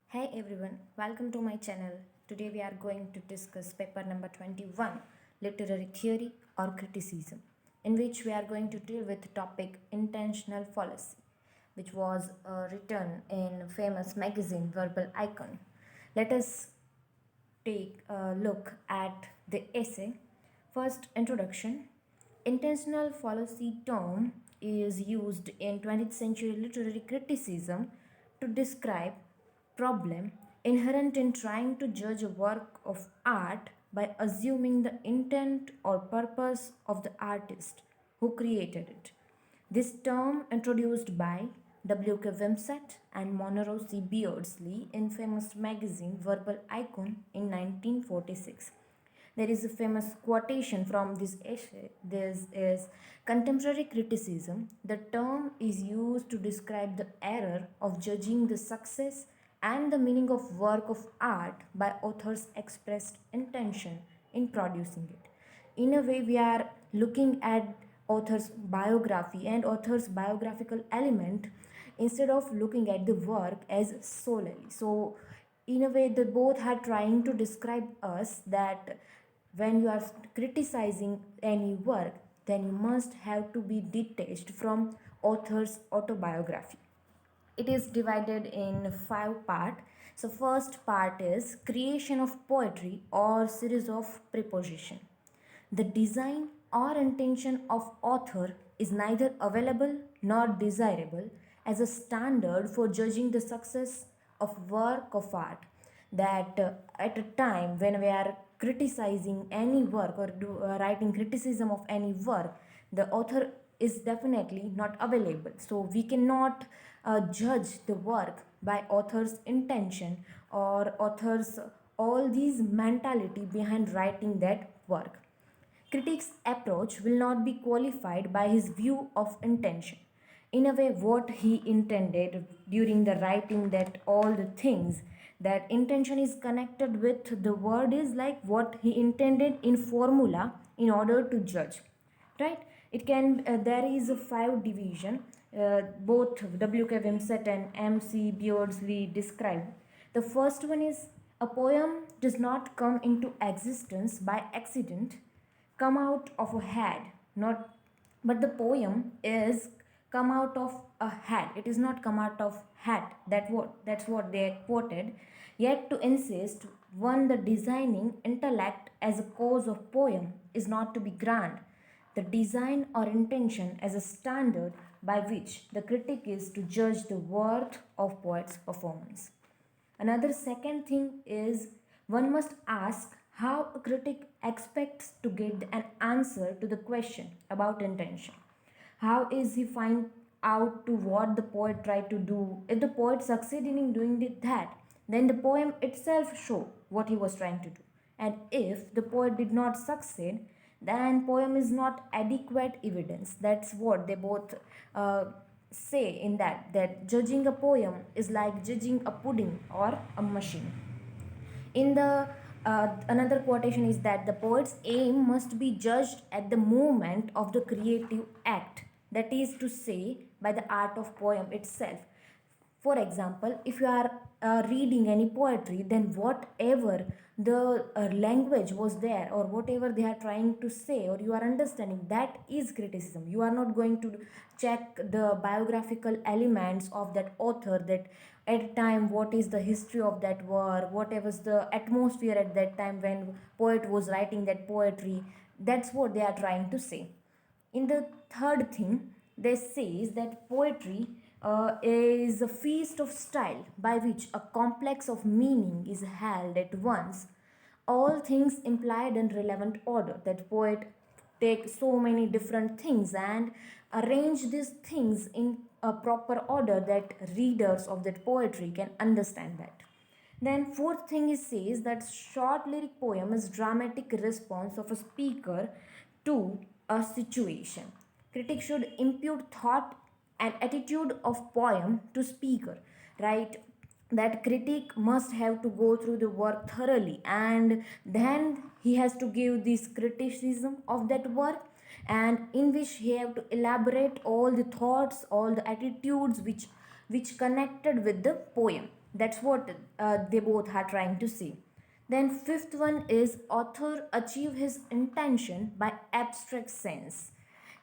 Hey everyone, welcome to my channel. Today we are going to discuss paper number 21, Literary Theory or Criticism, in which we are going to deal with the topic intentional fallacy, which was written in famous magazine Verbal Icon. Let us take a look at the essay. First, introduction. Intentional fallacy term is used in 20th century literary criticism to describe problem inherent in trying to judge a work of art by assuming the intent or purpose of the artist who created it. This term, introduced by W.K. Wimsatt and Monroe C. Beardsley in famous magazine Verbal Icon in 1946. There is a famous quotation from this essay. This is contemporary criticism. The term is used to describe the error of judging the success and the meaning of work of art by authors' expressed intention in producing it. In a way, we are looking at author's biography and author's biographical element instead of looking at the work as solely. So in a way, they both are trying to describe us that when you are criticizing any work, then you must have to be detached from author's autobiography. It is divided in five parts. So first part is creation of poetry or series of preposition. The design or intention of author is neither available nor desirable as a standard for judging the success of work of art. That at a time when we are criticizing any work or writing criticism of any work, the author is definitely not available. So we cannot judge the work by author's intention or author's all these mentality behind writing that work. Critic's approach will not be qualified by his view of intention. In a way, what he intended during the writing, that all the things, that intention is connected with the word is like what he intended in formula in order to judge, right? It can there is a five division, both W.K. Wimsatt and M.C. Beardsley describe. The first one is a poem does not come into existence by accident, come out of a head, not, but the poem is come out of a head. It is not come out of hat. That's what they quoted. Yet to insist one the designing intellect as a cause of poem is not to be grand. The design or intention as a standard by which the critic is to judge the worth of poet's performance. Another second thing is one must ask how a critic expects to get an answer to the question about intention. How is he find out to what the poet tried to do? If the poet succeeded in doing that, then the poem itself show what he was trying to do. And if the poet did not succeed, then poem is not adequate evidence. That's what they both say in that judging a poem is like judging a pudding or a machine. In the another quotation is that the poet's aim must be judged at the moment of the creative act, that is to say by the art of poem itself. For example, if you are reading any poetry, then whatever the language was there or whatever they are trying to say or you are understanding, that is criticism. You are not going to check the biographical elements of that author, that at a time what is the history of that work, whatever was the atmosphere at that time when poet was writing that poetry. That's what they are trying to say. In the third thing, they says that poetry is a feast of style by which a complex of meaning is held at once, all things implied in relevant order. That poet take so many different things and arrange these things in a proper order that readers of that poetry can understand that. Then fourth thing is says that short lyric poem is dramatic response of a speaker to a situation. Critic should impute thought and attitude of poem to speaker, right? That critic must have to go through the work thoroughly and then he has to give this criticism of that work, and in which he have to elaborate all the thoughts, all the attitudes which which connected with the poem. That's what they both are trying to say. Then fifth one is author achieve his intention by abstract sense.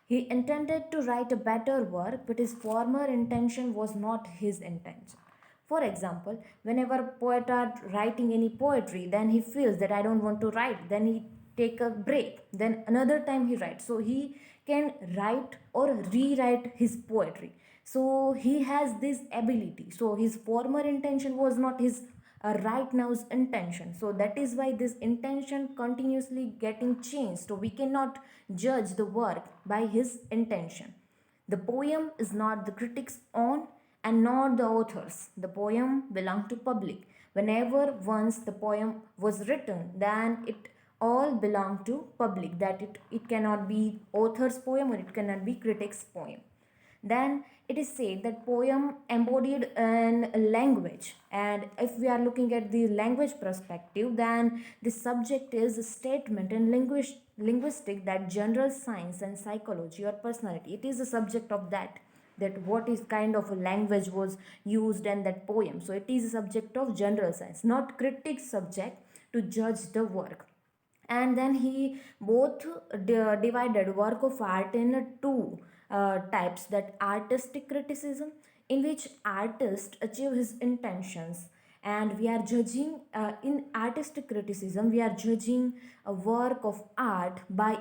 He intended to write a better work, but his former intention was not his intention. For example, whenever a poet are writing any poetry, then he feels that I don't want to write. Then he take a break. Then another time he writes. So he can write or rewrite his poetry. So he has this ability. So his former intention was not his right now's intention. So that is why this intention continuously getting changed. So we cannot judge the work by his intention. The poem is not the critic's own and not the author's. The poem belonged to public. Whenever once the poem was written, then it all belonged to public. That it cannot be author's poem or it cannot be critic's poem. Then it is said that poem embodied in language, and if we are looking at the language perspective, then the subject is a statement in linguistic that general science and psychology or personality, it is a subject of that what is kind of a language was used in that poem. So it is a subject of general science, not critic subject to judge the work. And then he both divided work of art in two types, that artistic criticism, in which artist achieve his intentions, and we are judging in artistic criticism we are judging a work of art by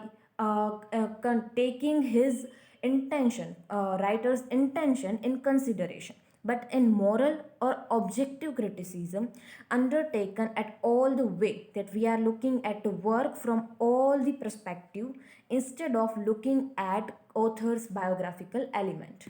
taking his intention, writer's intention in consideration. But in moral or objective criticism, undertaken at all the way, that we are looking at the work from all the perspective instead of looking at author's biographical element.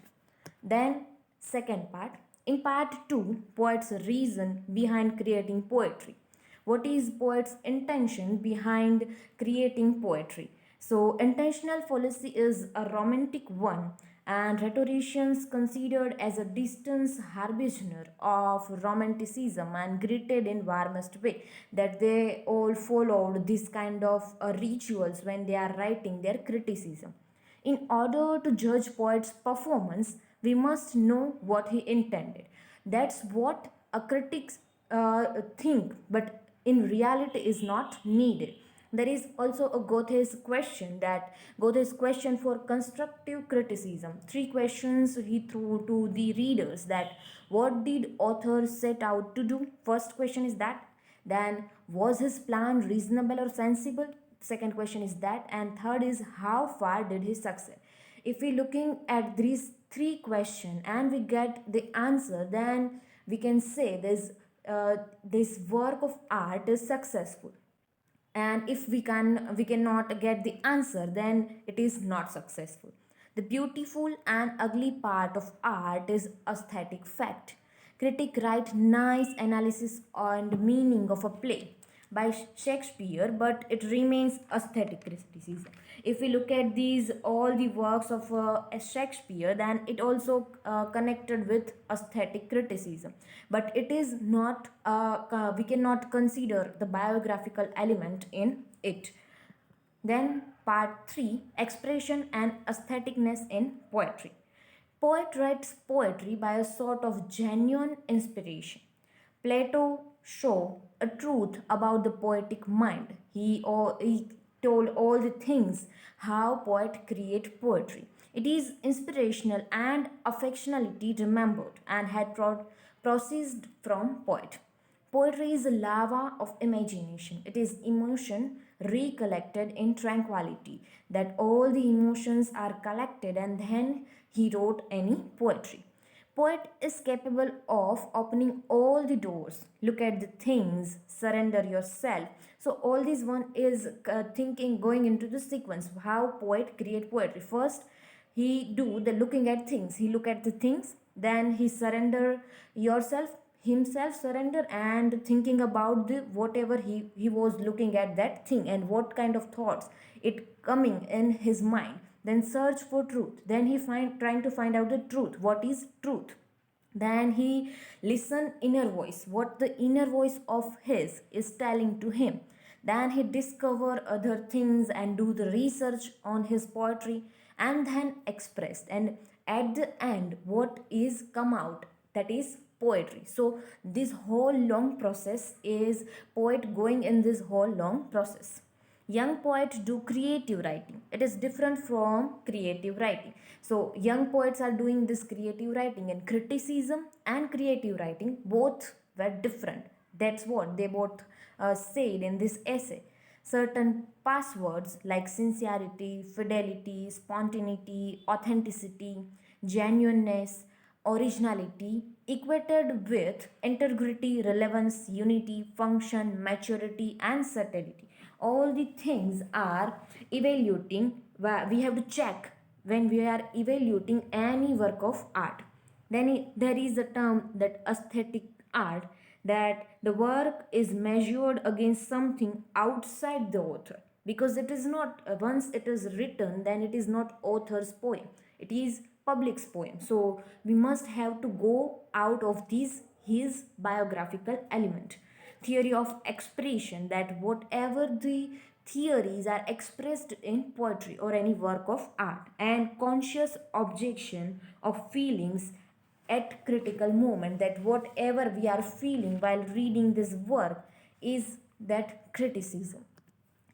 Then second part, in part 2, poet's reason behind creating poetry. What is poet's intention behind creating poetry? So intentional fallacy is a romantic one, and rhetoricians considered as a distant harbinger of romanticism and greeted in warmest way, that they all followed this kind of rituals when they are writing their criticism. In order to judge poet's performance, we must know what he intended. That's what a critics think, but in reality is not needed. There is also a Goethe's question, that Goethe's question for constructive criticism. Three questions he threw to the readers, that what did author set out to do? First question is that. Then was his plan reasonable or sensible? Second question is that. And third is how far did he succeed? If we looking at these three questions and we get the answer, then we can say this work of art is successful. And if we cannot get the answer, then it is not successful. The beautiful and ugly part of art is aesthetic fact. Critic write nice analysis on the meaning of a play by Shakespeare, but it remains aesthetic criticism. If we look at these all the works of Shakespeare, then it also connected with aesthetic criticism, but it is not we cannot consider the biographical element in it. Then part 3, expression and aestheticness in poetry. Poet writes poetry by a sort of genuine inspiration. Plato showed a truth about the poetic mind. He told all the things how poet create poetry. It is inspirational and affectionality remembered and had proceeded from poet. Poetry is a lava of imagination. It is emotion recollected in tranquility, that all the emotions are collected and then he wrote any poetry. Poet is capable of opening all the doors. Look at the things, surrender yourself. So all this one is thinking, going into the sequence how poet create poetry. First, he do the looking at things. He look at the things, then he surrender yourself, himself surrender, and thinking about the whatever he was looking at that thing and what kind of thoughts it coming in his mind. Then search for truth, then he trying to find out the truth, what is truth. Then he listen inner voice, what the inner voice of his is telling to him. Then he discover other things and do the research on his poetry, and then expressed, and at the end what is come out, that is poetry. So this whole long process is poet going in this whole long process. Young poets do creative writing. It is different from creative writing. So young poets are doing this creative writing, and criticism and creative writing both were different. That's what they both said in this essay. Certain passwords like sincerity, fidelity, spontaneity, authenticity, genuineness, originality equated with integrity, relevance, unity, function, maturity, and subtlety. All the things are evaluating, we have to check when we are evaluating any work of art. Then there is a term that aesthetic art, that the work is measured against something outside the author, because it is not, once it is written, then it is not author's poem, it is public's poem. So we must have to go out of this his biographical element. Theory of expression, that whatever the theories are expressed in poetry or any work of art, and conscious objection of feelings at critical moment, that whatever we are feeling while reading this work is that criticism.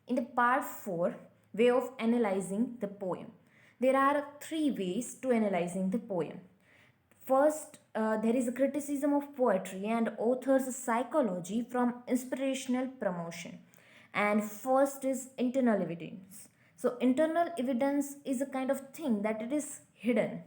In the part 4, way of analyzing the poem, there are three ways to analyzing the poem. First, there is a criticism of poetry and author's psychology from inspirational promotion. And first is internal evidence. So, internal evidence is a kind of thing that it is hidden.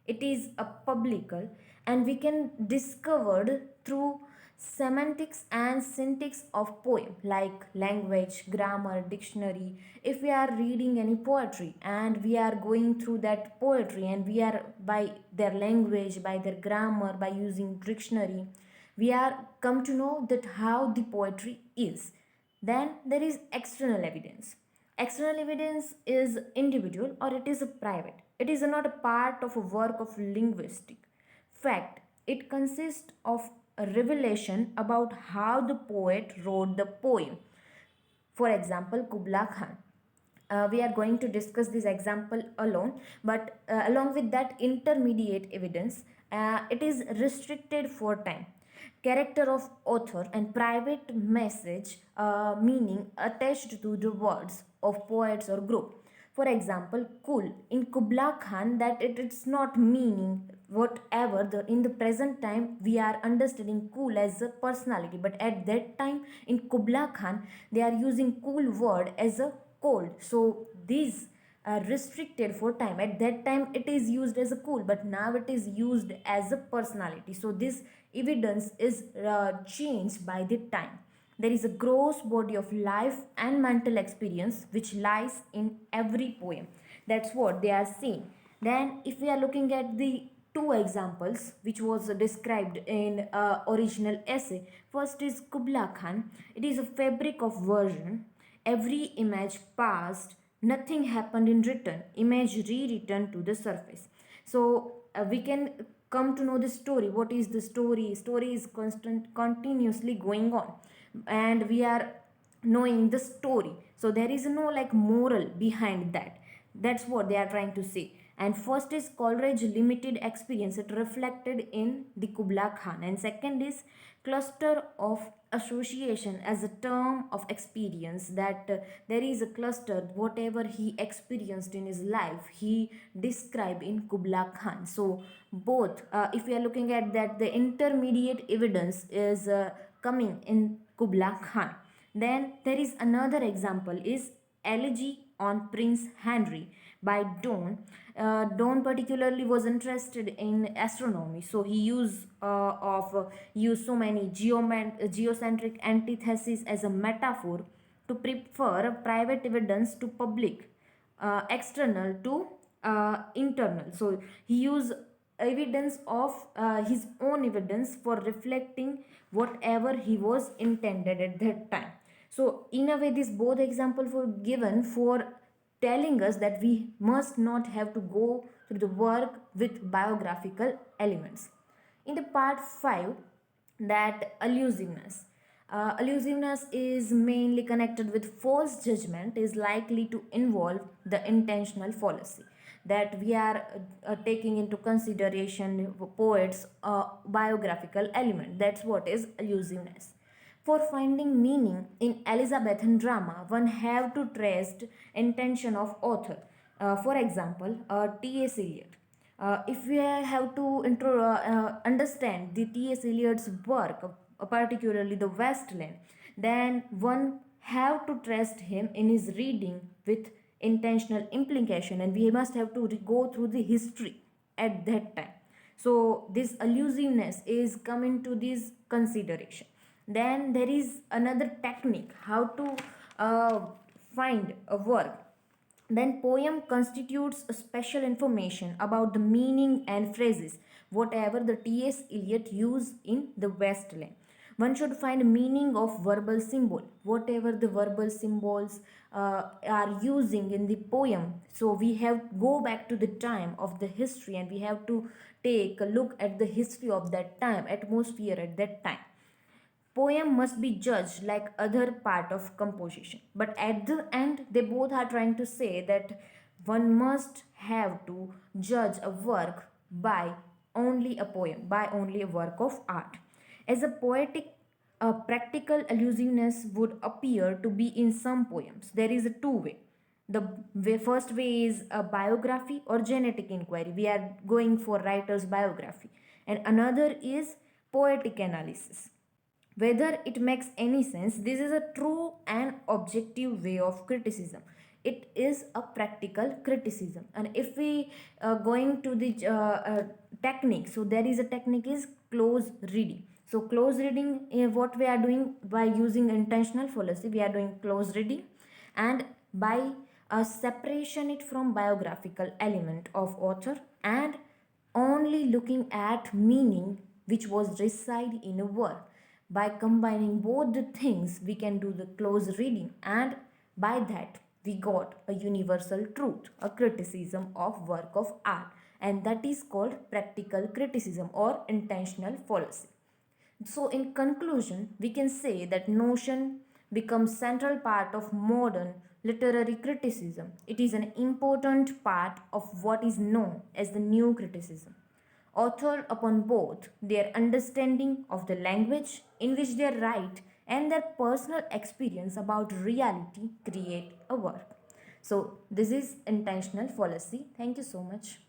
It is a publical, and we can discovered through semantics and syntax of poem, like language, grammar, dictionary. If we are reading any poetry and we are going through that poetry, and we are by their language, by their grammar, by using dictionary, we are come to know that how the poetry is. Then there is external evidence. External evidence is individual or it is a private. It is not a part of a work of linguistic fact. It consists of a revelation about how the poet wrote the poem. For example, Kubla Khan. We are going to discuss this example alone, but along with that intermediate evidence, it is restricted for time. Character of author and private message meaning attached to the words of poets or group. For example, cool in Kubla Khan, that it's not meaning whatever the in the present time we are understanding cool as a personality, but at that time in Kubla Khan they are using cool word as a cold. So these are restricted for time. At that time it is used as a cool, but now it is used as a personality. So this evidence is changed by the time. There is a gross body of life and mental experience which lies in every poem. That's what they are saying. Then if we are looking at the two examples which was described in original essay, first is Kubla Khan. It is a fabric of version. Every image passed, nothing happened in written, image rewritten to the surface. So we can come to know the story. What is the story? Story is continuously going on, and we are knowing the story. So there is no like moral behind that. That's what they are trying to say. And first is Coleridge limited experience, it reflected in the Kubla Khan. And second is cluster of association as a term of experience, that there is a cluster, whatever he experienced in his life he described in Kubla Khan. So both, if we are looking at that, the intermediate evidence is coming in Kubla Khan. Then there is another example is Elegy on Prince Henry by Donne. Donne particularly was interested in astronomy, so he used so many geocentric antitheses as a metaphor to prefer private evidence to public, external to internal. So he used evidence of his own evidence for reflecting whatever he was intended at that time. So in a way these both examples were given for telling us that we must not have to go through the work with biographical elements. In the part 5, that allusiveness. Allusiveness is mainly connected with false judgment, is likely to involve the intentional fallacy. that we are taking into consideration poets biographical element. That's what is allusiveness. For finding meaning in Elizabethan drama, one have to trace intention of author. For example, T.S. Eliot. If we have to understand the T.S. Eliot's work, particularly the Westland, then one have to trust him in his reading with intentional implication, and we must have to go through the history at that time. So this allusiveness is coming to this consideration. Then there is another technique how to uh, find a work. Then poem constitutes a special information about the meaning and phrases whatever the T.S. Eliot used in the Westland. One should find meaning of verbal symbol whatever the verbal symbols are using in the poem. So we have to go back to the time of the history, and we have to take a look at the history of that time, atmosphere at that time. Poem must be judged like other part of composition, but at the end they both are trying to say that one must have to judge a work by only a poem, by only a work of art. As a poetic practical allusiveness would appear to be in some poems, there is a two way. The first way is a biography or genetic inquiry, we are going for writer's biography, and another is poetic analysis. Whether it makes any sense, this is a true and objective way of criticism. It is a practical criticism. And if we going to the technique, so there is a technique is close reading. So close reading, what we are doing by using intentional fallacy, we are doing close reading, and by separation it from biographical element of author, and only looking at meaning which was reside in a word. By combining both the things, we can do the close reading, and by that we got a universal truth, a criticism of work of art, and that is called practical criticism or intentional fallacy. So in conclusion, we can say that notion becomes central part of modern literary criticism. It is an important part of what is known as the new criticism. Author upon both their understanding of the language in which they write and their personal experience about reality create a work. So this is intentional fallacy. Thank you so much.